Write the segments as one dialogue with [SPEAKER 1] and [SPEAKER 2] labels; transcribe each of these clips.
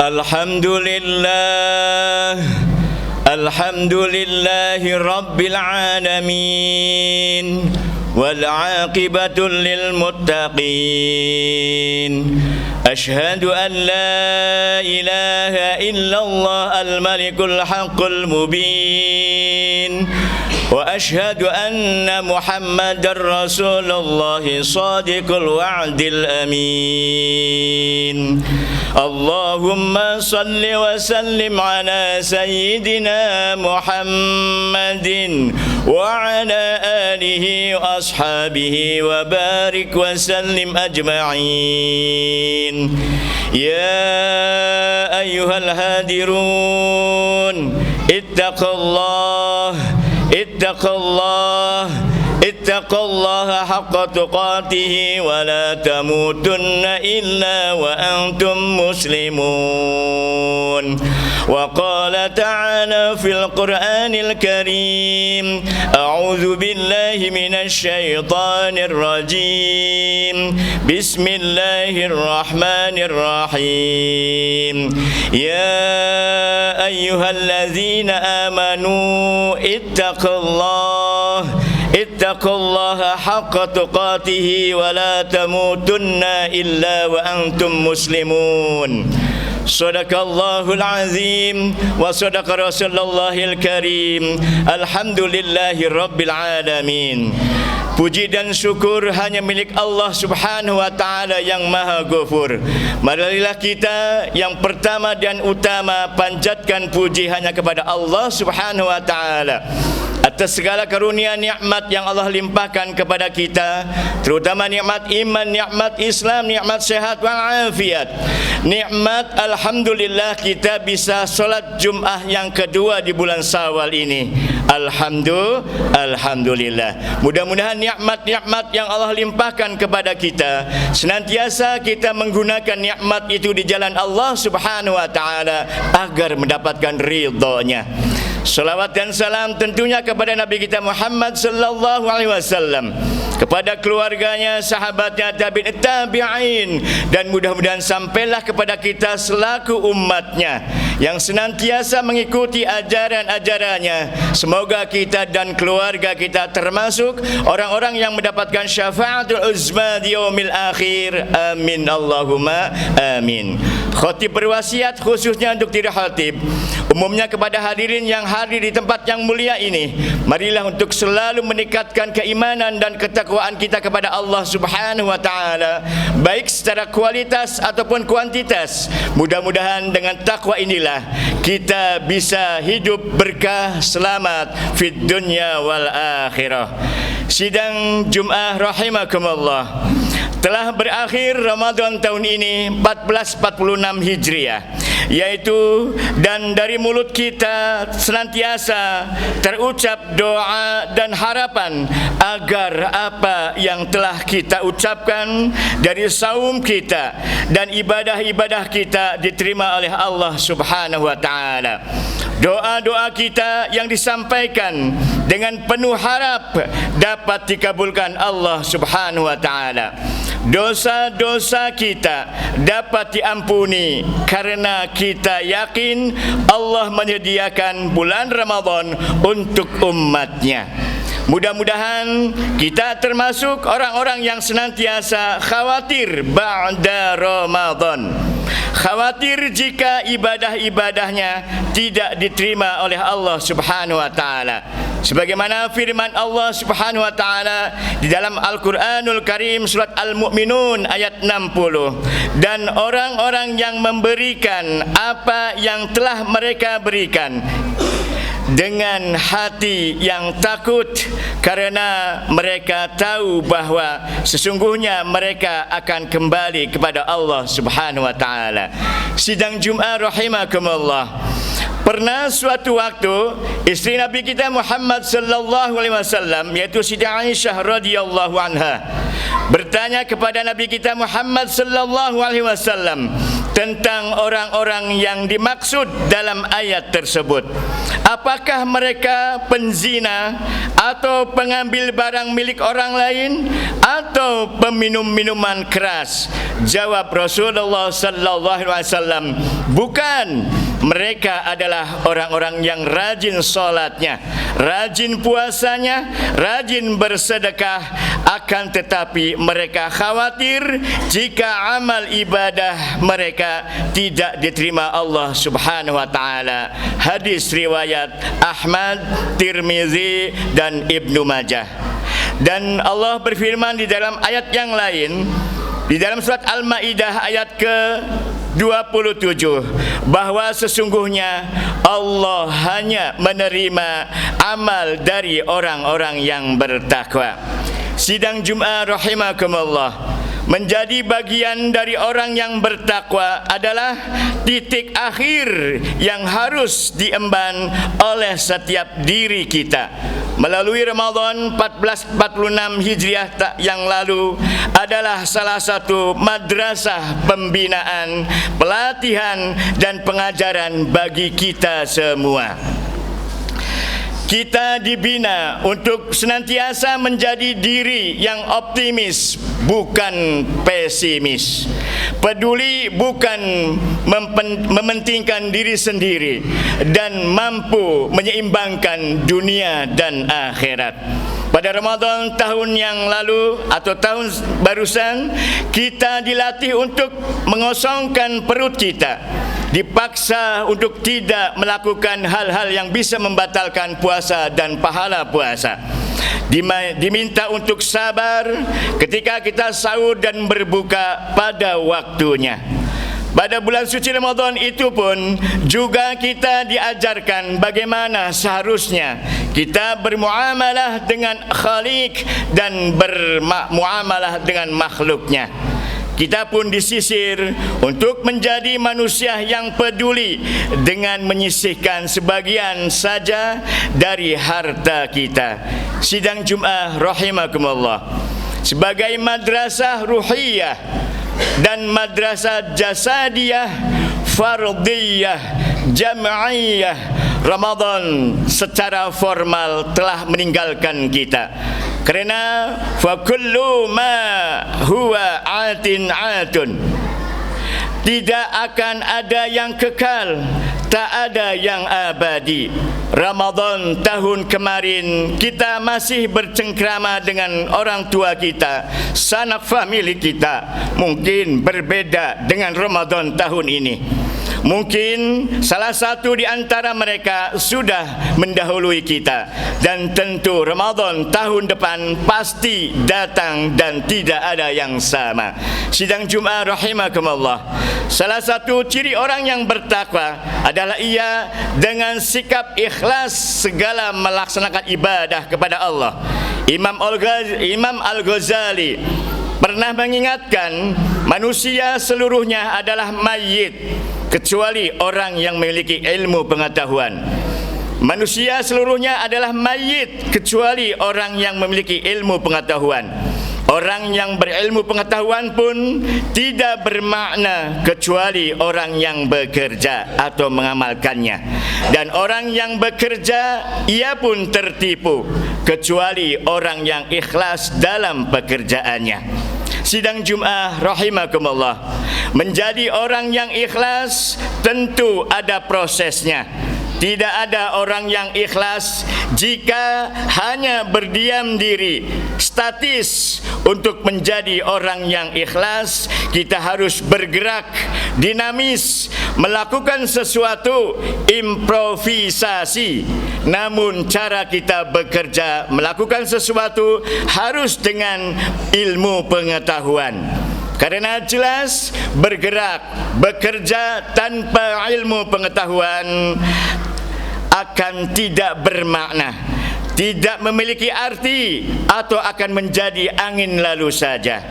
[SPEAKER 1] Alhamdulillah, alhamdulillahi rabbil alamin, wal aqibatu lil muttaqin. Ashhadu an la ilaha illallah al-malikul haqqul mubin, wa ashhadu anna Muhammadar Rasulullah sadiqul wa'dil amin. Allahumma salli wa sallim ala sayyidina Muhammadin wa ala alihi wa ashabihi wa barik wa sallim ajma'in. Ya ayyuhal hadirun, ittaqullah, ittaqullah, ittaqullaha haqqa tuqatih wa la tamutunna illa wa antum muslimun. Wa qala ta'ala fil Qur'anil Karim, a'udzu billahi minasy syaithanir rajim. Bismillahirrahmanirrahim. Ya ayyuhalladzina amanu ittaqullaha haqqa tuqatih wa la tamutunna illa wa antum muslimun. Sadaqallahul azim wa sadaqa rasulullahil karim. Alhamdulillahi rabbil alamin. Puji dan syukur hanya milik Allah Subhanahu wa ta'ala yang maha ghafur. Marilah kita yang pertama dan utama panjatkan puji hanya kepada Allah Subhanahu wa ta'ala atas segala karunia nikmat yang Allah limpahkan kepada kita, terutama nikmat iman, nikmat Islam, nikmat sehat wal afiat. Nikmat alhamdulillah kita bisa solat Jumat yang kedua di bulan Syawal ini. Alhamdulillah. Mudah-mudahan nikmat-nikmat yang Allah limpahkan kepada kita senantiasa kita menggunakan nikmat itu di jalan Allah Subhanahu wa ta'ala agar mendapatkan ridha-Nya. Salawat dan salam tentunya kepada Nabi kita Muhammad sallallahu alaihi wasallam, kepada keluarganya, sahabatnya, tabi'in, dan mudah-mudahan sampailah kepada kita selaku umatnya yang senantiasa mengikuti ajaran-ajarannya. Semoga kita dan keluarga kita termasuk orang-orang yang mendapatkan syafaatul uzma di yaumil akhir. Amin Allahumma amin. Khatib berwasiat khususnya untuk diri khatib, umumnya kepada hadirin yang hadir di tempat yang mulia ini, marilah untuk selalu meningkatkan keimanan dan ketakwaan kita kepada Allah Subhanahu wa ta'ala, baik secara kualitas ataupun kuantitas. Mudah-mudahan dengan takwa inilah kita bisa hidup berkah, selamat fid dunya wal akhirah. Sidang Jumat rahimakumullah, telah berakhir Ramadan tahun ini 1446 Hijriah, yaitu dan dari mulut kita senantiasa terucap doa dan harapan agar apa yang telah kita ucapkan dari saum kita dan ibadah-ibadah kita diterima oleh Allah Subhanahu wa ta'ala. Doa-doa kita yang disampaikan dengan penuh harap dapat dikabulkan Allah Subhanahu wa ta'ala. Dosa-dosa kita dapat diampuni karena kita yakin Allah menyediakan bulan Ramadan untuk umatnya. Mudah-mudahan kita termasuk orang-orang yang senantiasa khawatir ba'da Ramadan, khawatir jika ibadah-ibadahnya tidak diterima oleh Allah Subhanahu wa ta'ala. Sebagaimana firman Allah Subhanahu wa ta'ala di dalam Al-Qur'anul Karim surat Al-Mu'minun ayat 60, dan orang-orang yang memberikan apa yang telah mereka berikan dengan hati yang takut, karena mereka tahu bahwa sesungguhnya mereka akan kembali kepada Allah Subhanahu wa ta'ala. Sidang Jumat rahimakumullah, Pernah suatu waktu isteri Nabi kita Muhammad sallallahu alaihi wasallam, yaitu Siti Aisyah radhiyallahu anha, bertanya kepada Nabi kita Muhammad sallallahu alaihi wasallam tentang orang-orang yang dimaksud dalam ayat tersebut. Apakah mereka penzina atau pengambil barang milik orang lain atau peminum minuman keras? Jawab Rasulullah sallallahu alaihi wasallam, bukan. Mereka adalah orang-orang yang rajin salatnya, rajin puasanya, rajin bersedekah, akan tetapi mereka khawatir jika amal ibadah mereka tidak diterima Allah Subhanahu wa taala. Hadis riwayat Ahmad, Tirmizi dan Ibnu Majah. Dan Allah berfirman di dalam ayat yang lain, di dalam surat Al-Maidah ayat ke-27, bahwa sesungguhnya Allah hanya menerima amal dari orang-orang yang bertakwa. Sidang Jumat rahimakumullah, menjadi bagian dari orang yang bertakwa adalah titik akhir yang harus diemban oleh setiap diri kita. Melalui Ramadan 1446 Hijriah yang lalu adalah salah satu madrasah pembinaan, pelatihan dan pengajaran bagi kita semua. Kita dibina untuk senantiasa menjadi diri yang optimis, bukan pesimis. Peduli bukan mementingkan diri sendiri, dan mampu menyeimbangkan dunia dan akhirat. Pada Ramadan tahun yang lalu atau tahun barusan, kita dilatih untuk mengosongkan perut kita, dipaksa untuk tidak melakukan hal-hal yang bisa membatalkan puasa dan pahala puasa. Diminta untuk sabar ketika kita sahur dan berbuka pada waktunya. Pada bulan suci Ramadan itu pun juga kita diajarkan bagaimana seharusnya kita bermuamalah dengan Khaliq dan bermuamalah dengan makhluknya. Kita pun disisir untuk menjadi manusia yang peduli dengan menyisihkan sebagian saja dari harta kita. Sidang Jumat rahimakumullah, sebagai madrasah ruhiyah dan madrasah jasadiyah, fardiyah, jam'iyah, Ramadan secara formal telah meninggalkan kita. Kerana fa kullu ma huwa atin atun, tidak akan ada yang kekal, tak ada yang abadi. Ramadan tahun kemarin kita masih bercengkrama dengan orang tua kita, sanak famili kita, mungkin berbeda dengan Ramadan tahun ini. Mungkin salah satu di antara mereka sudah mendahului kita, dan tentu Ramadan tahun depan pasti datang dan tidak ada yang sama. Sidang Jumat rahimakumullah, salah satu ciri orang yang bertakwa adalah ia dengan sikap ikhlas segala melaksanakan ibadah kepada Allah. Imam Al-Ghazali pernah mengingatkan, manusia seluruhnya adalah mayit kecuali orang yang memiliki ilmu pengetahuan. Manusia seluruhnya adalah mayit kecuali orang yang memiliki ilmu pengetahuan. Orang yang berilmu pengetahuan pun tidak bermakna kecuali orang yang bekerja atau mengamalkannya. Dan orang yang bekerja, ia pun tertipu kecuali orang yang ikhlas dalam pekerjaannya. Sidang Jumat rahimakumullah, menjadi orang yang ikhlas tentu ada prosesnya. Tidak ada orang yang ikhlas jika hanya berdiam diri, statis. Untuk menjadi orang yang ikhlas, kita harus bergerak, dinamis, melakukan sesuatu, improvisasi. Namun cara kita bekerja, melakukan sesuatu harus dengan ilmu pengetahuan. Karena jelas bergerak, bekerja tanpa ilmu pengetahuan akan tidak bermakna, tidak memiliki arti, atau akan menjadi angin lalu saja.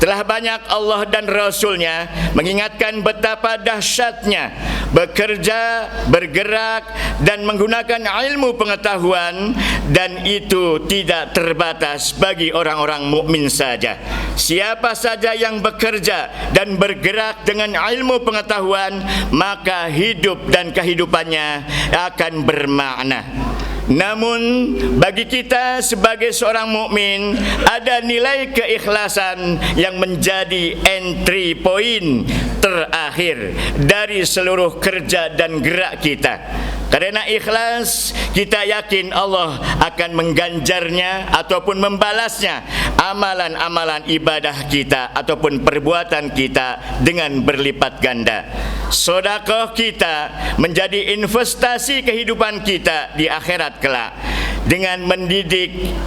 [SPEAKER 1] Telah banyak Allah dan Rasul-Nya mengingatkan betapa dahsyatnya bekerja, bergerak dan menggunakan ilmu pengetahuan, dan itu tidak terbatas bagi orang-orang mukmin saja. Siapa saja yang bekerja dan bergerak dengan ilmu pengetahuan, maka hidup dan kehidupannya akan bermakna. Namun bagi kita sebagai seorang mukmin, ada nilai keikhlasan yang menjadi entry point terakhir dari seluruh kerja dan gerak kita. Karena ikhlas, kita yakin Allah akan mengganjarnya ataupun membalasnya amalan-amalan ibadah kita ataupun perbuatan kita dengan berlipat ganda. Sedekah kita menjadi investasi kehidupan kita di akhirat kelak. Dengan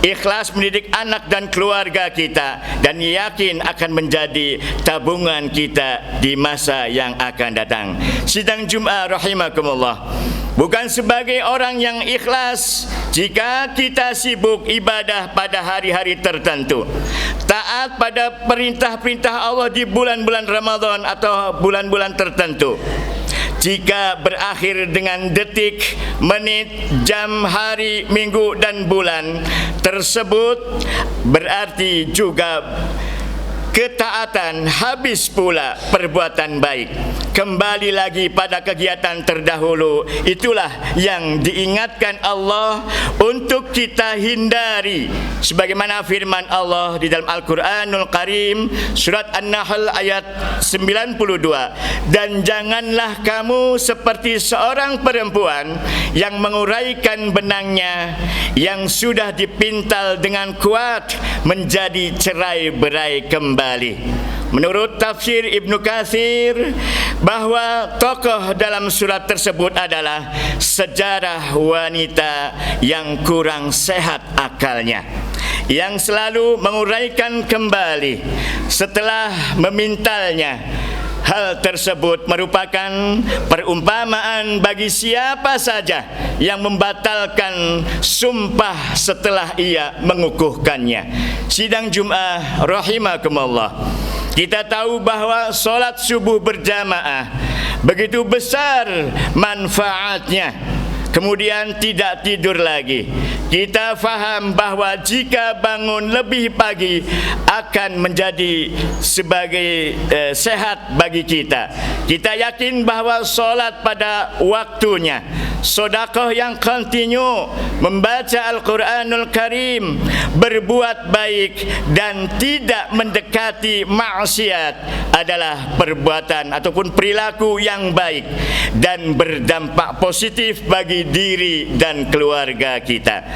[SPEAKER 1] ikhlas mendidik anak dan keluarga kita, dan yakin akan menjadi tabungan kita di masa yang akan datang. Sidang Jumat rahimakumullah, bukan sebagai orang yang ikhlas jika kita sibuk ibadah pada hari-hari tertentu, taat pada perintah-perintah Allah di bulan-bulan Ramadan atau bulan-bulan tertentu. Jika berakhir dengan detik, menit, jam, hari, minggu, dan bulan tersebut, berarti juga ketaatan habis pula perbuatan baik. Kembali lagi pada kegiatan terdahulu. Itulah yang diingatkan Allah untuk kita hindari, sebagaimana firman Allah di dalam Al-Quranul Karim, surat An-Nahl ayat 92, dan janganlah kamu seperti seorang perempuan yang menguraikan benangnya yang sudah dipintal dengan kuat menjadi cerai-berai kembali. Menurut tafsir Ibnu Katsir, bahwa tokoh dalam surat tersebut adalah sejarah wanita yang kurang sehat akalnya, yang selalu menguraikan kembali setelah memintalnya. Hal tersebut merupakan perumpamaan bagi siapa saja yang membatalkan sumpah setelah ia mengukuhkannya. Sidang Jumat rahimakumullah, kita tahu bahwa solat subuh berjamaah begitu besar manfaatnya. Kemudian tidak tidur lagi. Kita faham bahwa jika bangun lebih pagi akan menjadi sebagai sehat bagi kita. Kita yakin bahwa solat pada waktunya, sedekah yang kontinu, membaca Al-Quranul Karim, berbuat baik dan tidak mendekati maksiat adalah perbuatan ataupun perilaku yang baik dan berdampak positif bagi diri dan keluarga kita.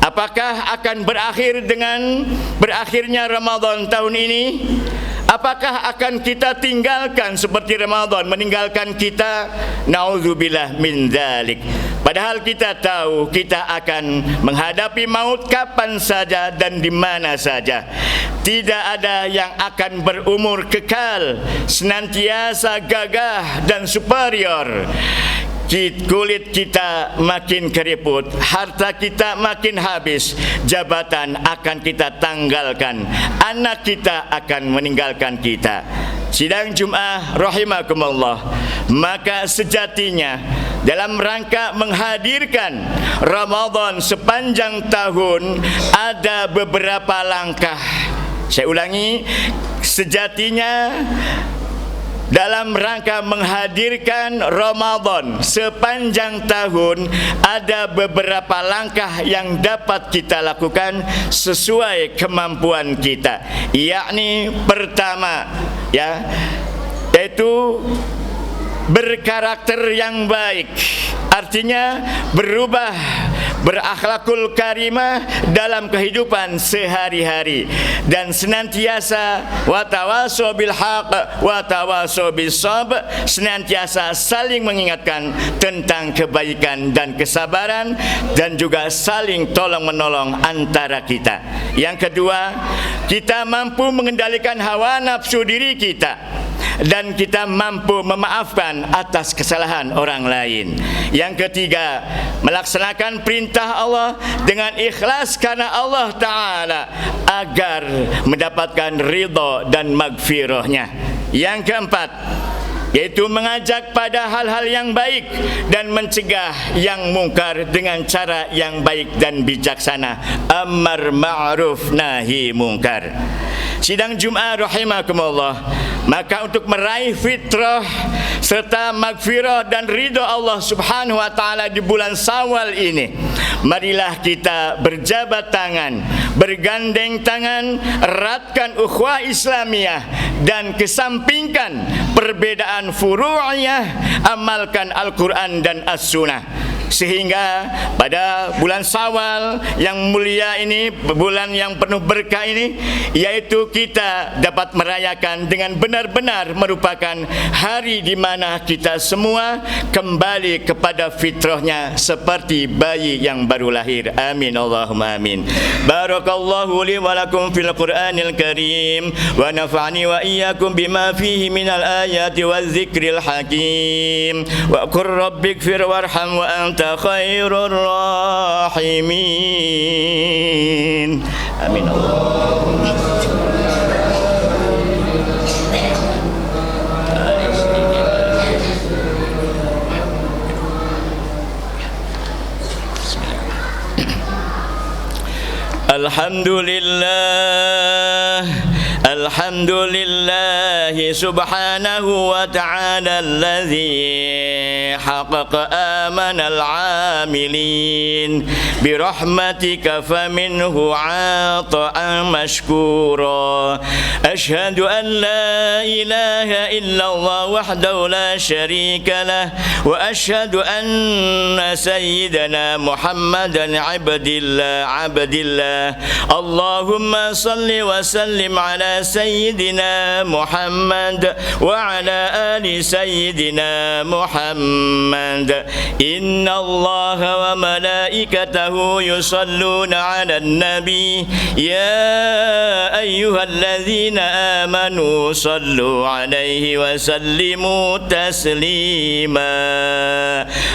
[SPEAKER 1] Apakah akan berakhir dengan berakhirnya Ramadan tahun ini? Apakah akan kita tinggalkan seperti Ramadan meninggalkan kita? Nauzubillah min dzalik. Padahal kita tahu kita akan menghadapi maut kapan saja dan di mana saja. Tidak ada yang akan berumur kekal, senantiasa gagah dan superior. Kulit kita makin keriput, harta kita makin habis, jabatan akan kita tanggalkan, anak kita akan meninggalkan kita. Sidang Jumat rahimakumullah, maka sejatinya dalam rangka menghadirkan Ramadan sepanjang tahun ada beberapa langkah. Saya ulangi, sejatinya dalam rangka menghadirkan Ramadan sepanjang tahun ada beberapa langkah yang dapat kita lakukan sesuai kemampuan kita. Yakni pertama, yaitu berkarakter yang baik. Artinya berubah, berakhlakul karimah dalam kehidupan sehari-hari dan senantiasa watawasau bil haq watawasau bis sabr, senantiasa saling mengingatkan tentang kebaikan dan kesabaran dan juga saling tolong-menolong antara kita. Yang kedua, kita mampu mengendalikan hawa nafsu diri kita dan kita mampu memaafkan atas kesalahan orang lain. Yang ketiga, melaksanakan perintah Allah dengan ikhlas karena Allah Ta'ala agar mendapatkan ridha dan magfirahnya. Yang keempat, yaitu mengajak pada hal-hal yang baik dan mencegah yang mungkar dengan cara yang baik dan bijaksana. Amar ma'ruf nahi mungkar. Sidang Jumat rahimakumullah, maka untuk meraih fitrah serta magfirah dan ridha Allah Subhanahu wa taala di bulan Syawal ini, marilah kita berjabat tangan, bergandeng tangan, eratkan ukhuwah Islamiyah dan kesampingkan perbedaan furu'iyah, amalkan Al-Quran dan As-Sunnah. Sehingga pada bulan Syawal yang mulia ini, bulan yang penuh berkah ini, yaitu kita dapat merayakan dengan benar-benar merupakan hari di mana kita semua kembali kepada fitrahnya seperti bayi yang baru lahir. Amin Allahumma amin. Barakallahu li wa lakum fil Qur'anil Karim wa nafa'ani wa iyyakum bima fihi minal ayati waz zikril hakim. Wa qur rabbighfir warham wa anta khairur rahimin. Amin Allahumma. Alhamdulillah, alhamdulillah subhanahu wa ta'ala alladhi haqqaqa amanal amilin birahmatika faminhu ata'an mashkura. Ashhadu an la ilaha illallah wahdahu la sharika lah wa ashhadu anna sayyidana Muhammadan abdillah. Allahumma salli wa sallim ala sayyidina Muhammad wa ala ali sayyidina Muhammad. Inna Allaha wa malaikatahu yusalluna ala nabi ya ayyuhalladzina amanu sallu alaihi wa sallimu taslima.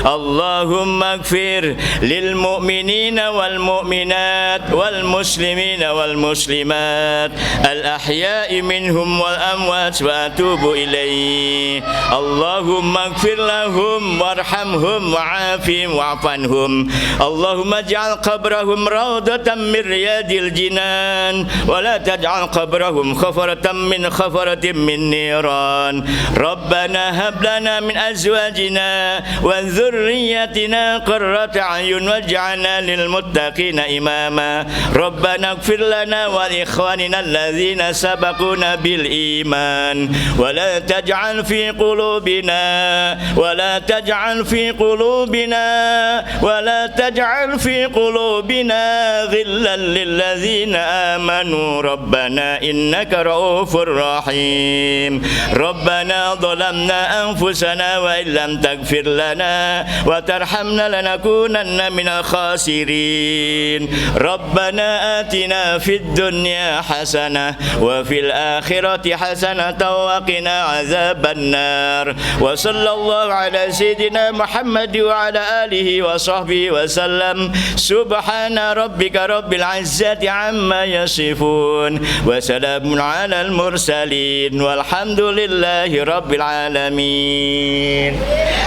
[SPEAKER 1] Allahumma ighfir lil mu'minina wal mu'minat wal muslimina wal muslimat al ahya'i minhum wal amwat wa atubu ilaihi. Allahumma ighfir lahum warhamhum wa'afihim wa'fanhum. Allahumma ij'al qabrahum rawdatan min riyadil jinan wa la taj'al qabrahum khafaratan min khafaratin min niran. Rabbana hab lana min azwajina wa dhurriyyatina qurrata a'yun waj'alna lil muttaqina imama. Rabbana ighfir lana wa li ikhwanina alladzina sabaquna bil iman wa la taj'al fi qulubina wa la taj'al fi qulubina wa la taj'al fi qulubina ghillan lil ladzina amanu rabbana innaka raufur rahim. Rabbana dhalamna anfusana wa illam taghfir lana wa tarhamna lanakunanna minal khasirin. Rabbana atina fid dunya hasanah wa fil akhirati hasanah wa qina azaban nar. Wa sallallahu ala sayyidina Muhammad wa ala alihi wa sahbihi wa sallam. Subhana rabbika rabbil izzati amma yasifun wa salamun alal mursalin walhamdulillahi rabbil alamin.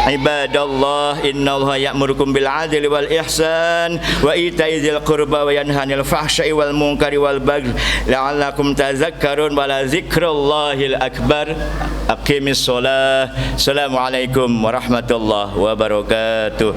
[SPEAKER 1] Ibadallah, innallaha ya'murukum bil adli wal ihsan wa ita'i dzil qurba wa yanha 'anil fahsya'i wal munkari wal baghi la'allakum tadhakkarun wa la dzikrallahil akbar. Aqimis shalah. Assalamualaikum warahmatullahi wabarakatuh.